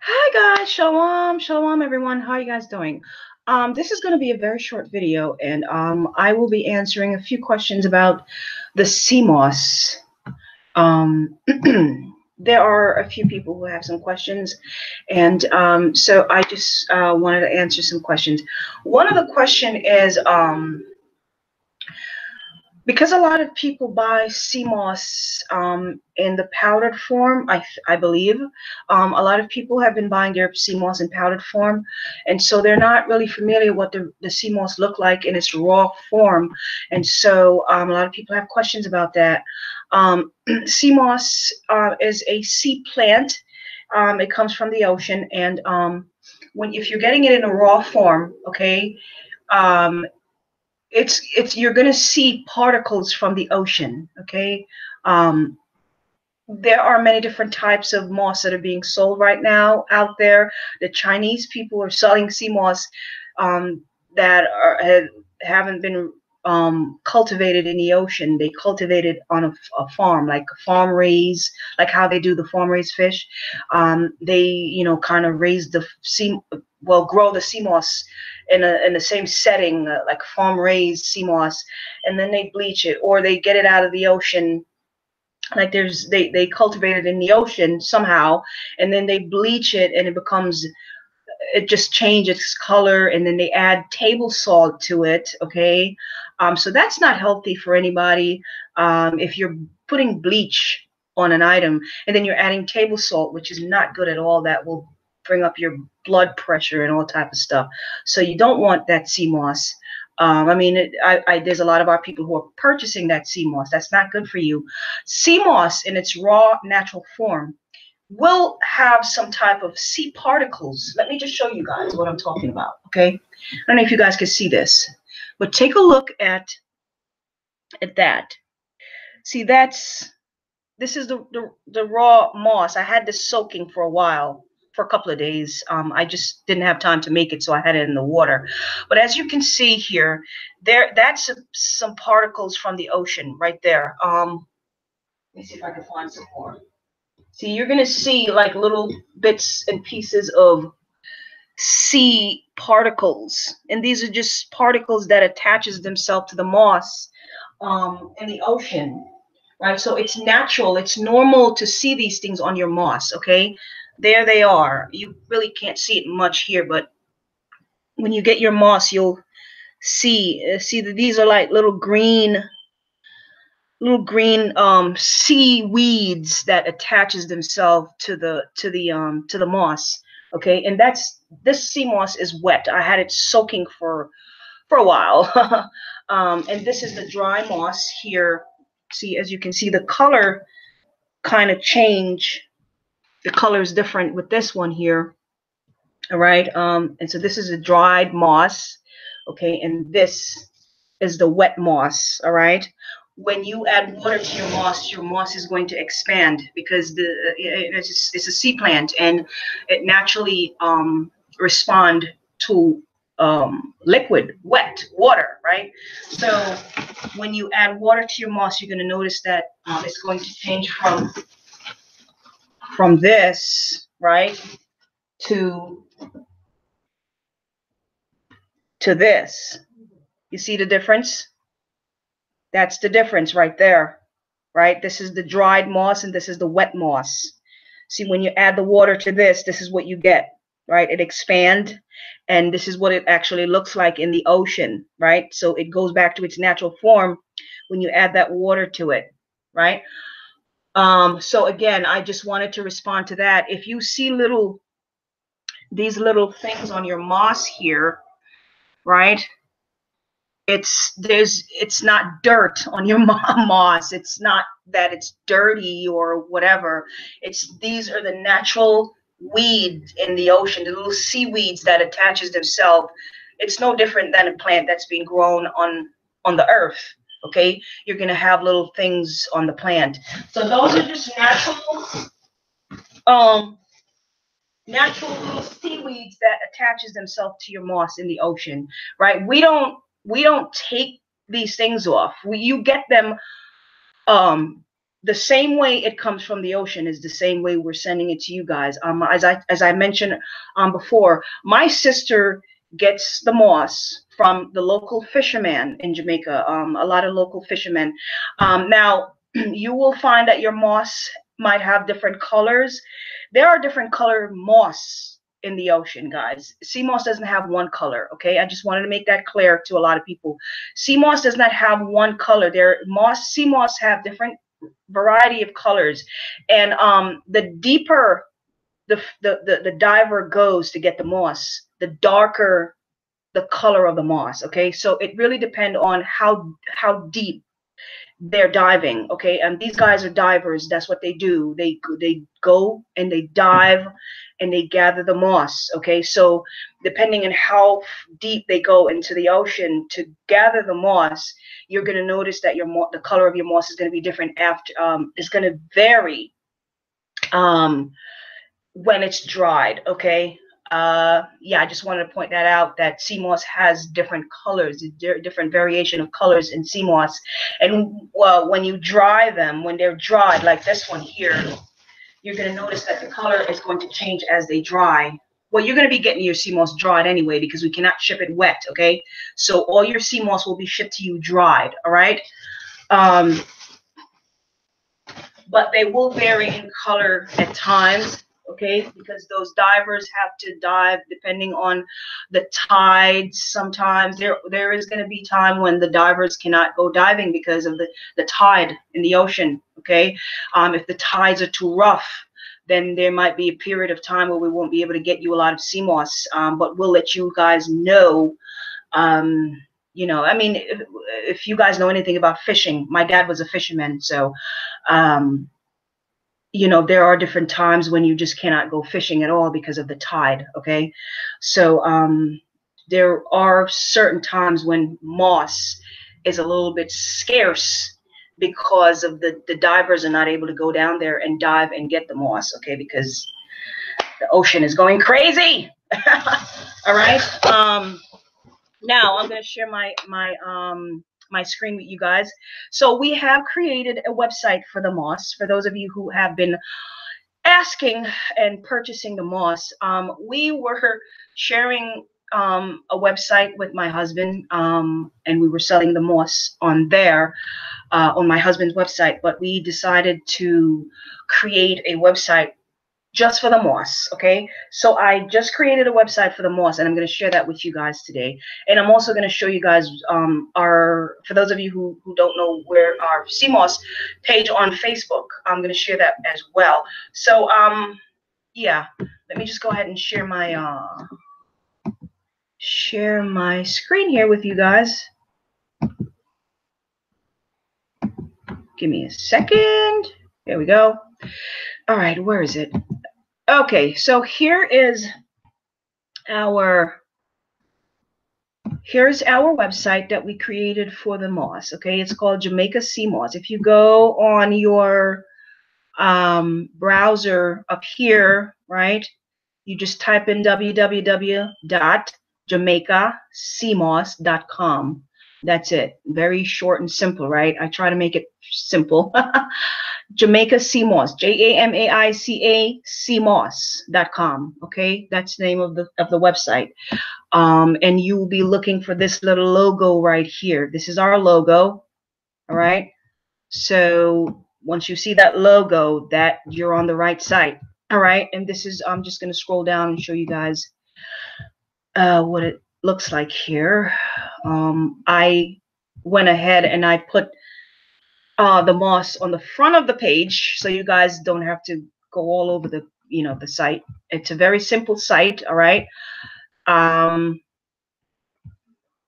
Hi guys, shalom, shalom everyone. How are you guys doing? This is going to be a very short video, and I will be answering a few questions about the sea moss. Um, there are a few people who have some questions, and so I just wanted to answer some questions. One of the question is because a lot of people buy sea moss in the powdered form, I believe. A lot of people have been buying their sea moss in powdered form, and so they're not really familiar what the sea moss look like in its raw form. And so a lot of people have questions about that. Sea moss is a sea plant. It comes from the ocean, and if you're getting it in a raw form, okay, um, it's you're going to see particles from the ocean. Okay, um, there are many different types of moss that are being sold right now out there. The Chinese people are selling sea moss that haven't been cultivated in the ocean. They cultivate it on a farm, like farm raise, like how they do the farm raised fish. They, kind of raise the grow the sea moss in the same setting, like farm raised sea moss, and then they bleach it, or they get it out of the ocean, like they cultivate it in the ocean somehow, and then they bleach it, and it just changes its color, and then they add table salt to it. Okay, so that's not healthy for anybody. If you're putting bleach on an item and then you're adding table salt, which is not good at all, that will bring up your blood pressure and all type of stuff. So you don't want that sea moss. I mean, there's a lot of our people who are purchasing that sea moss. That's not good for you. Sea moss in its raw natural form will have some type of sea particles. Let me just show you guys what I'm talking about. Okay, I don't know if you guys can see this, but take a look at that. See, this is the raw moss. I had this soaking for a while, for a couple of days. I just didn't have time to make it, so I had it in the water. But as you can see here, that's some particles from the ocean right there. Let me see if I can find some more. See, you're gonna see like little bits and pieces of sea particles, and these are just particles that attaches themselves to the moss in the ocean, right? So it's natural, it's normal to see these things on your moss. Okay, there they are. You really can't see it much here, but when you get your moss, you'll see that these are like little green seaweeds that attaches themselves to the moss. Okay, and this sea moss is wet. I had it soaking for a while. And this is the dry moss here. See, as you can see, the color kind of change. The color is different with this one here. All right, and so this is a dried moss. Okay, and this is the wet moss. All right, when you add water to your moss is going to expand because it's a sea plant, and it naturally respond to liquid, wet water, right? So when you add water to your moss, you're going to notice that it's going to change from this, right, to this. You see the difference? That's the difference right there, right? This is the dried moss and this is the wet moss. See, when you add the water to this is what you get, right? It expands, and this is what it actually looks like in the ocean, right? So it goes back to its natural form when you add that water to it, right? So again, I just wanted to respond to that. If you see these little things on your moss here, right? It's not dirt on your moss. It's not that it's dirty or whatever. These are the natural weeds in the ocean, the little seaweeds that attaches themselves. It's no different than a plant that's being grown on the earth. Okay, you're gonna have little things on the plant. So those are just um natural little seaweeds that attaches themselves to your moss in the ocean, right? We don't take these things off. You get them the same way it comes from the ocean is the same way we're sending it to you guys. As I mentioned before, my sister gets the moss from the local fisherman in Jamaica. A lot of local fishermen. Now you will find that your moss might have different colors. There are different color moss in the ocean, guys. Sea moss doesn't have one color. Okay, I just wanted to make that clear to a lot of people. Sea moss does not have one color. Sea moss have different variety of colors, and the deeper the diver goes to get the moss, the darker the color of the moss. Okay, so it really depends on how deep they're diving. Okay, and these guys are divers. That's what they do. They go and they dive and they gather the moss. Okay, so depending on how deep they go into the ocean to gather the moss, you're going to notice that the color of your moss is going to be different after it's going to vary when it's dried. Okay, yeah, I just wanted to point that out, that sea moss has different colors, different variation of colors in sea moss. And when you dry them, when they're dried, like this one here, you're going to notice that the color is going to change as they dry. Well, you're going to be getting your sea moss dried anyway, because we cannot ship it wet. Okay, so all your sea moss will be shipped to you dried. All right, but they will vary in color at times. Okay, because those divers have to dive depending on the tides. Sometimes there is going to be time when the divers cannot go diving because of the tide in the ocean. Okay, if the tides are too rough, then there might be a period of time where we won't be able to get you a lot of sea moss, but we'll let you guys know. You know, I mean, if you guys know anything about fishing, my dad was a fisherman, so you know, there are different times when you just cannot go fishing at all because of the tide. Okay, so there are certain times when moss is a little bit scarce because of the divers are not able to go down there and dive and get the moss. Okay, because the ocean is going crazy. All right, now I'm going to share my screen with you guys. So we have created a website for the moss. For those of you who have been asking and purchasing the moss, we were sharing a website with my husband, and we were selling the moss on there, on my husband's website. But we decided to create a website just for the moss. Okay, so I just created a website for the moss, and I'm going to share that with you guys today. And I'm also going to show you guys for those of you who don't know, where our sea moss page on Facebook, I'm going to share that as well. So yeah, let me just go ahead and share my screen here with you guys. Give me a second. There we go. All right, where is it? Okay, so here's our website that we created for the moss. Okay, it's called Jamaica Sea Moss. If you go on your browser up here, right, you just type in www.jamaicaseamoss.com. That's it. Very short and simple, right? I try to make it simple. Jamaica Sea Moss, JAMAICA seamoss.com. Okay, that's the name of the website. And you will be looking for this little logo right here. This is our logo. All right. So once you see that logo, that you're on the right site. All right. And this is, I'm just going to scroll down and show you guys what it looks like here. I went ahead and I put the moss on the front of the page, so you guys don't have to go all over the the site. It's a very simple site. All right,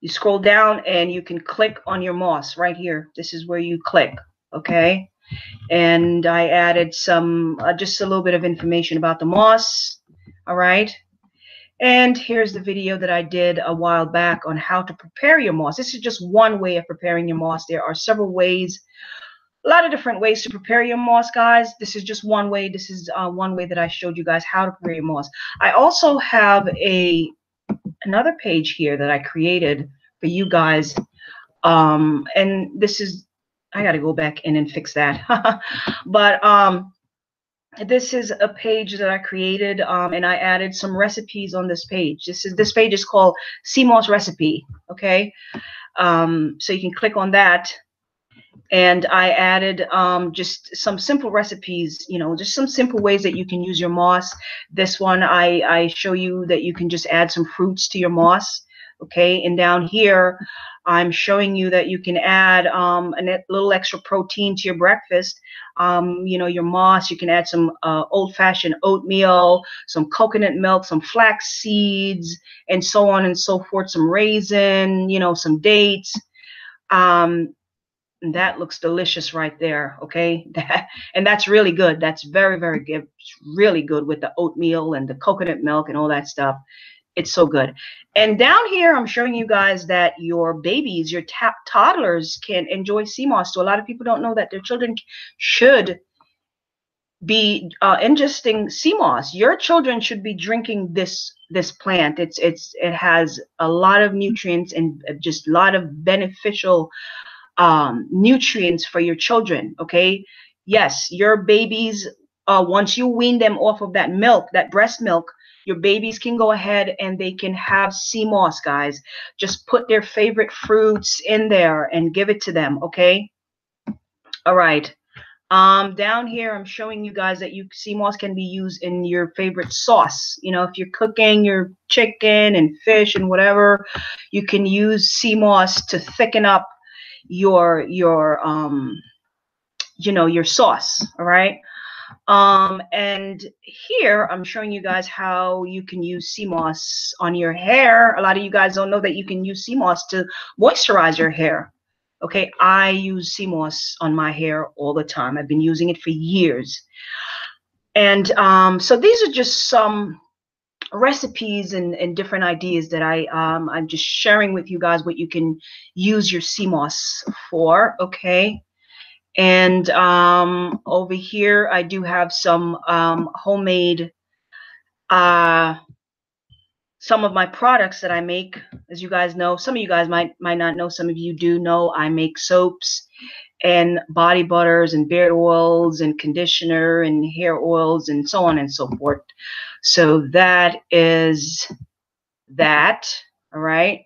you scroll down and you can click on your moss right here. This is where you click. Okay, and I added some just a little bit of information about the moss. All right, and here's the video that I did a while back on how to prepare your moss. This is just one way of preparing your moss. There are several ways. A lot of different ways to prepare your moss, guys. This is just one way. This is one way that I showed you guys how to prepare your moss. I also have another page here that I created for you guys, and this is I got to go back in and fix that. But this is a page that I created, and I added some recipes on this page. This page is called Sea Moss Recipe. Okay, so you can click on that, and I added just some simple recipes. You know, just some simple ways that you can use your moss. This one I show you that you can just add some fruits to your moss. Okay, and down here I'm showing you that you can add a little extra protein to your breakfast. You know, your moss, you can add some old-fashioned oatmeal, some coconut milk, some flax seeds, and so on and so forth, some raisin, you know, some dates. And that looks delicious right there, okay? And that's really good. That's very, very good. It's really good with the oatmeal and the coconut milk and all that stuff. It's so good. And down here, I'm showing you guys that your babies, your toddlers can enjoy sea moss. So a lot of people don't know that their children should be ingesting sea moss. Your children should be drinking this plant. It has a lot of nutrients and just a lot of beneficial nutrients for your children. Okay, yes, your babies, once you wean them off of that milk, that breast milk, your babies can go ahead and they can have sea moss, guys. Just put their favorite fruits in there and give it to them. Okay, all right. Down here I'm showing you guys that sea moss can be used in your favorite sauce. You know, if you're cooking your chicken and fish and whatever, you can use sea moss to thicken up your you know, your sauce. All right. And here I'm showing you guys how you can use sea moss on your hair. A lot of you guys don't know that you can use sea moss to moisturize your hair. Okay, I use sea moss on my hair all the time. I've been using it for years. And so these are just some recipes and different ideas that I'm just sharing with you guys what you can use your sea moss for. Okay. And over here I do have some homemade some of my products that I make. As you guys know, some of you guys might not know, some of you do know, I make soaps and body butters and beard oils and conditioner and hair oils and so on and so forth. So that is that. All right.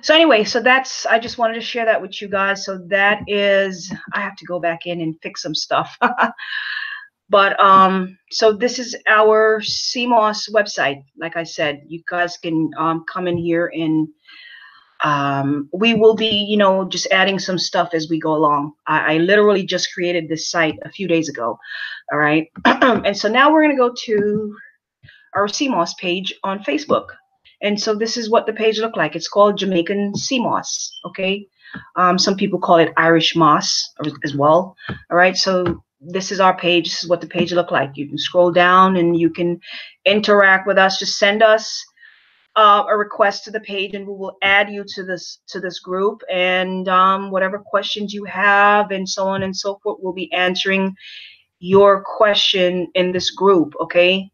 So anyway, so that's, I just wanted to share that with you guys. So that is, I have to go back in and fix some stuff. But so this is our sea moss website. Like I said, you guys can come in here and we will be, you know, just adding some stuff as we go along. I literally just created this site a few days ago. All right. And so now we're going to go to our sea moss page on Facebook. And so this is what the page looked like. It's called Jamaican Sea Moss. Okay. Some people call it Irish moss as well. All right. So this is our page. This is what the page looked like. You can scroll down and you can interact with us. Just send us a request to the page and we will add you to this group, and whatever questions you have and so on and so forth, we'll be answering your question in this group. Okay.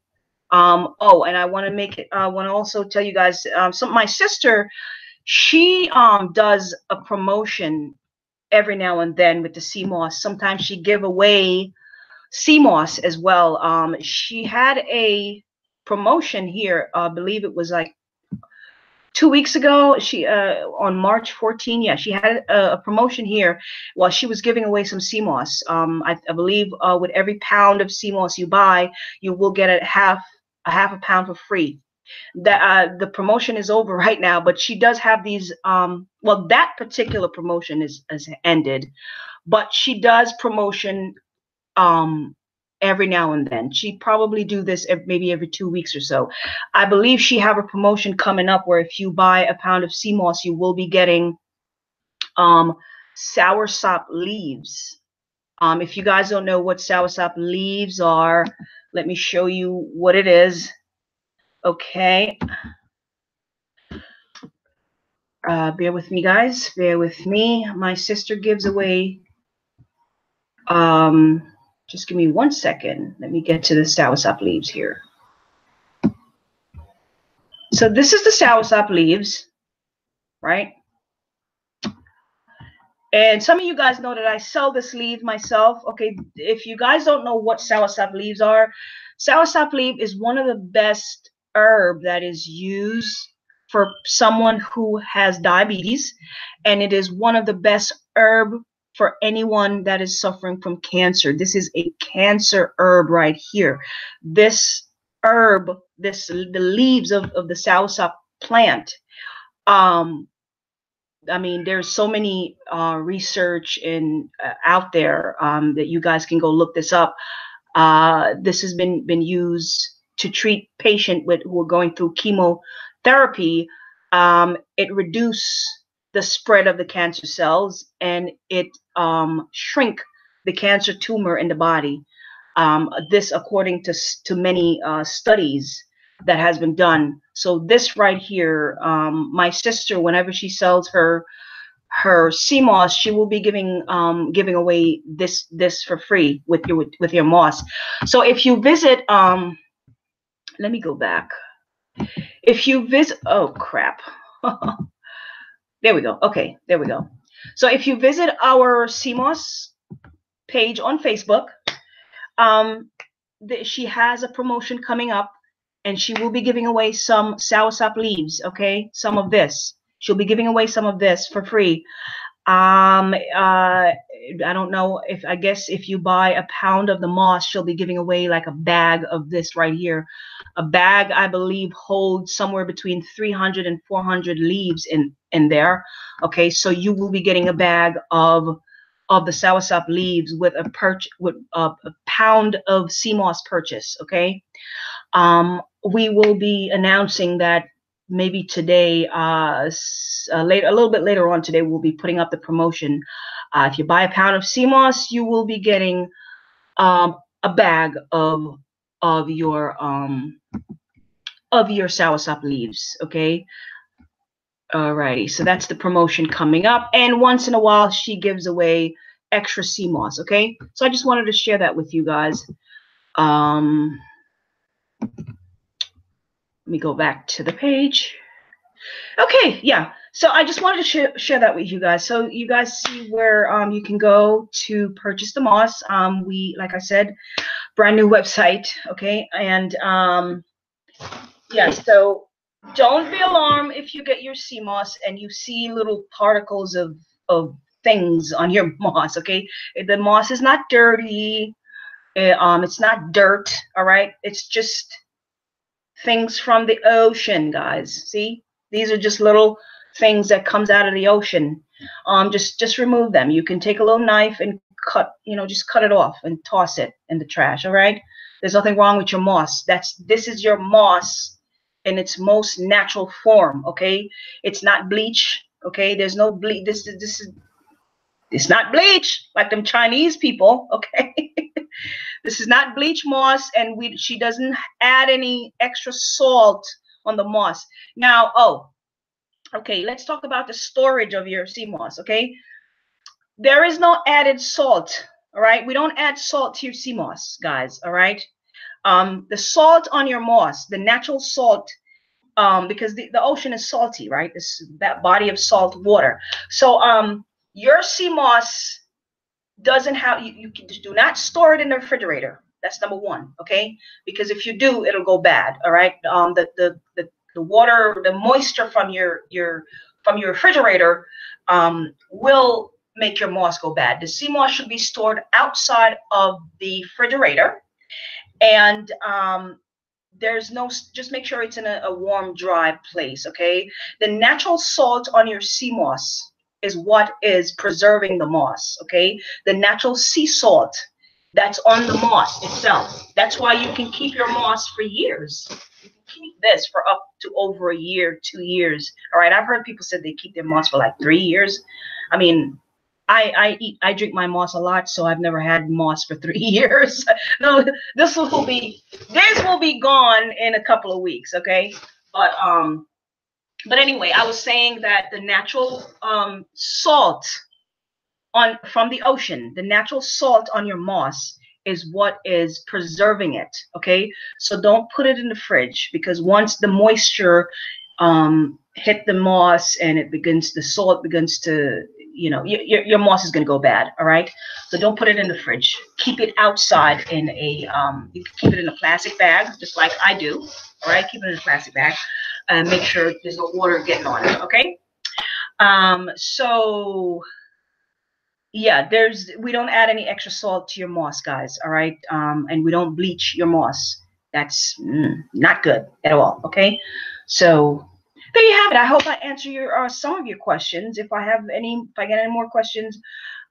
Oh, and I want to make it, I want to also tell you guys, my sister, she does a promotion every now and then with the sea moss. Sometimes she give away sea moss as well. She had a promotion here, I believe it was like 2 weeks ago. She on March 14, yeah, she had a promotion here while she was giving away some sea moss. I believe with every pound of sea moss you buy, you will get a half a pound for free. That the promotion is over right now, but she does have these well, that particular promotion has ended, but she does promotion every now and then. She probably do this maybe every 2 weeks or so. I believe she have a promotion coming up where if you buy a pound of sea moss, you will be getting soursop leaves. If you guys don't know what soursop leaves are, let me show you what it is. Okay. Bear with me, guys. Bear with me. My sister gives away. Just give me 1 second. Let me get to the soursop leaves here. So this is the soursop leaves, right? And some of you guys know that I sell this leaf myself. Okay, if you guys don't know what soursop leaves are, soursop leaf is one of the best herb that is used for someone who has diabetes, and it is one of the best herb for anyone that is suffering from cancer. This is a cancer herb right here. This herb, the leaves of the soursop plant, I mean, there's so many research out there that you guys can go look this up. This has been used to treat patients who are going through chemotherapy. It reduces the spread of the cancer cells, and it shrink the cancer tumor in the body. This according to many studies that has been done. So this right here, my sister, whenever she sells her sea moss, she will be giving away this for free with your moss. So if you visit, let me go back. If you visit, oh crap. There we go. Okay, there we go. So if you visit our sea moss page on Facebook, she has a promotion coming up, and she will be giving away some soursop leaves. Okay, some of this. She'll be giving away some of this for free. I don't know, I guess if you buy a pound of the moss, she'll be giving away like a bag of this right here. A bag, I believe, holds somewhere between 300 and 400 leaves in there. Okay, so you will be getting a bag of the soursop leaves with a pound of sea moss purchase. Okay, we will be announcing that maybe today, a little bit later on today, we'll be putting up the promotion. If you buy a pound of sea moss, you will be getting a bag of your soursop leaves. Okay. Alrighty, so that's the promotion coming up, and once in a while she gives away extra sea moss. Okay, so I just wanted to share that with you guys. Let me go back to the page. Okay, yeah. So I just wanted to share that with you guys. So you guys see where you can go to purchase the moss. We, like I said, brand new website. Okay, and yeah. So don't be alarmed if you get your sea moss and you see little particles of things on your moss. Okay, the moss is not dirty. It's not dirt. All right, it's just things from the ocean, guys. See, these are just little things that comes out of the ocean. Just remove them. You can take a little knife and just cut it off and toss it in the trash. All right, there's nothing wrong with your moss. This is your moss in its most natural form. Okay, it's not bleach. Okay, there's no bleach. It's not bleach like them Chinese people. Okay. This is not bleach moss, and she doesn't add any extra salt on the moss. Now, okay, let's talk about the storage of your sea moss. Okay, there is no added salt. All right, we don't add salt to your sea moss, guys. All right, the salt on your moss, the natural salt, because the ocean is salty, right? That body of salt water. So your sea moss doesn't have, you do not store it in the refrigerator. That's number one. Okay, because if you do, it'll go bad. All right, the water, the moisture from your refrigerator will make your moss go bad. The sea moss should be stored outside of the refrigerator, and just make sure it's in a warm, dry place. Okay, the natural salt on your sea moss is what is preserving the moss. Okay, the natural sea salt that's on the moss itself. That's why you can keep your moss for years. You can keep this for up to over a year, 2 years. All right, I've heard people say they keep their moss for like 3 years. I mean, I drink my moss a lot, so I've never had moss for 3 years. No, this will be gone in a couple of weeks. Okay, but anyway, I was saying that the natural salt from the ocean, the natural salt on your moss is what is preserving it. Okay, so don't put it in the fridge, because once the moisture hit the moss and the salt begins to you know, your moss is going to go bad. All right. So don't put it in the fridge. Keep it outside in a, you can keep it in a plastic bag, just like I do. All right. Keep it in a plastic bag and make sure there's no water getting on it. Okay. So yeah, we don't add any extra salt to your moss, guys. All right. And we don't bleach your moss. That's not good at all. Okay. So there you have it. I hope I answer your some of your questions. If I get any more questions,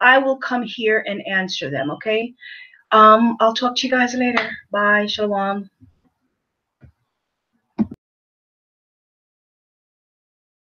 I will come here and answer them. Okay. I'll talk to you guys later. Bye. Shalom.